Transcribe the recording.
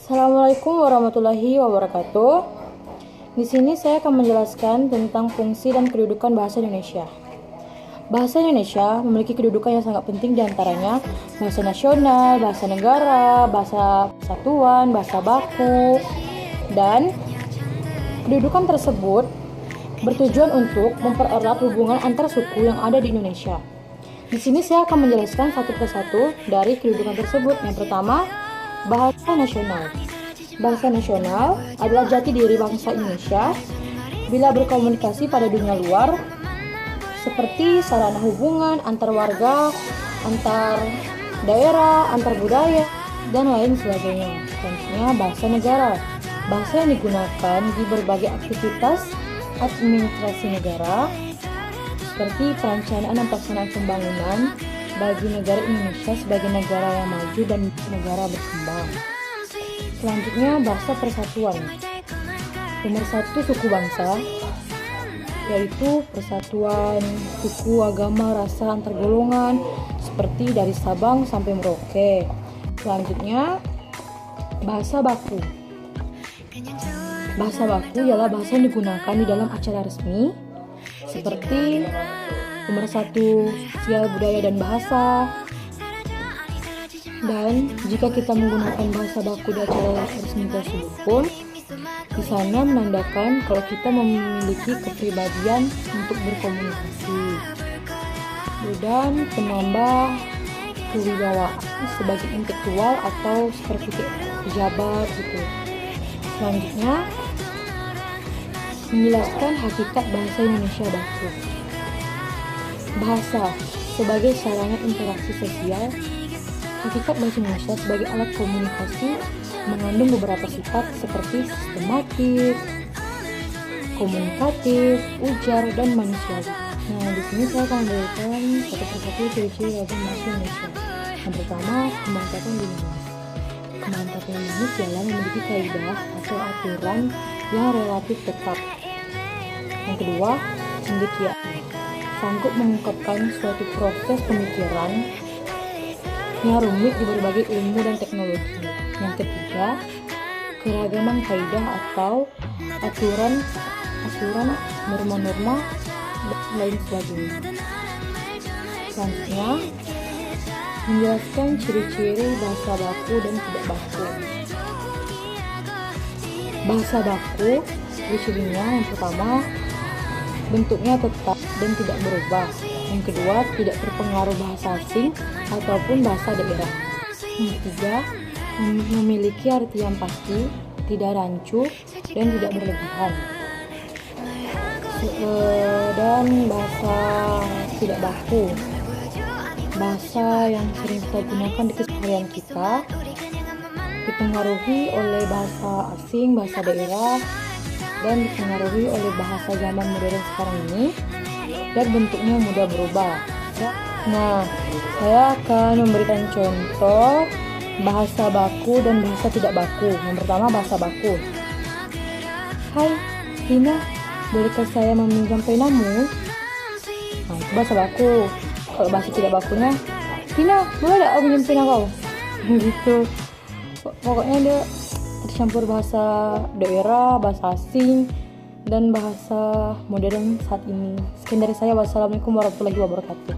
Assalamualaikum warahmatullahi wabarakatuh. Di sini saya akan menjelaskan tentang fungsi dan kedudukan bahasa Indonesia. Bahasa Indonesia memiliki kedudukan yang sangat penting, diantaranya bahasa nasional, bahasa negara, bahasa satuan, bahasa baku, dan kedudukan tersebut bertujuan untuk mempererat hubungan antar suku yang ada di Indonesia. Di sini saya akan menjelaskan satu persatu dari kedudukan tersebut. Yang pertama, bahasa nasional. Bahasa nasional adalah jati diri bangsa Indonesia bila berkomunikasi pada dunia luar, seperti sarana hubungan antar warga, antar daerah, antar budaya, dan lain sebagainya. Contohnya bahasa negara. Bahasa yang digunakan di berbagai aktivitas administrasi negara, seperti perencanaan dan pelaksanaan pembangunan bagi negara Indonesia sebagai negara yang maju dan negara berkembang. Selanjutnya, bahasa persatuan. Nomor satu, suku bangsa, yaitu persatuan suku, agama, rasa, antar golongan, seperti dari Sabang sampai Merauke. Selanjutnya, bahasa baku. Bahasa baku ialah bahasa yang digunakan di dalam acara resmi, seperti nomor satu, sosial budaya dan bahasa. Dan jika kita menggunakan bahasa baku di acara resmi tersebut pun, di sana menandakan kalau kita memiliki kepribadian untuk berkomunikasi dan penambah kewibawaan sebagai intelektual atau seperti pejabat gitu. Selanjutnya, menjelaskan hakikat bahasa Indonesia baku. Bahasa sebagai sarana interaksi sosial. Hakikat bahasa Indonesia sebagai alat komunikasi mengandung beberapa sifat seperti sistematik, komunikatif, ujar, dan manusiawi. Nah, di sini saya akan memberikan satu persatu ciri-ciri ragam bahasa Indonesia. Yang pertama, kemantapan dinamis. Kemantapan dinamis ialah memiliki kaidah atau aturan yang relatif tetap. Yang kedua, cendekiaan. Sanggup mengungkapkan suatu proses pemikiran yang rumit di berbagai ilmu dan teknologi. Yang ketiga, keragaman kaidah atau aturan, norma-norma, dan lain sebagainya. Selanjutnya, menjelaskan ciri-ciri bahasa baku dan tidak baku. Bahasa baku, ciri-cirinya yang pertama, bentuknya tetap dan tidak berubah. Yang kedua, tidak terpengaruh bahasa asing ataupun bahasa daerah. Yang ketiga, memiliki arti yang pasti, tidak rancu, dan tidak berlebihan. Dan bahasa tidak baku, bahasa yang sering kita gunakan di keseharian kita, dipengaruhi oleh bahasa asing, bahasa daerah, dan dipengaruhi oleh bahasa zaman modern sekarang ini, dan bentuknya mudah berubah. Nah, saya akan memberikan contoh bahasa baku dan bahasa tidak baku. Yang pertama, bahasa baku. Hai, Tina, bolehkah saya meminjam penamu? Nah, itu bahasa baku. Kalau bahasa tidak bakunya, Tina, boleh gak aku minjem pena kau? Gitu. Pokoknya dia tercampur bahasa daerah, bahasa asing, dan bahasa modern saat ini. Sekian dari saya. Wassalamualaikum warahmatullahi wabarakatuh.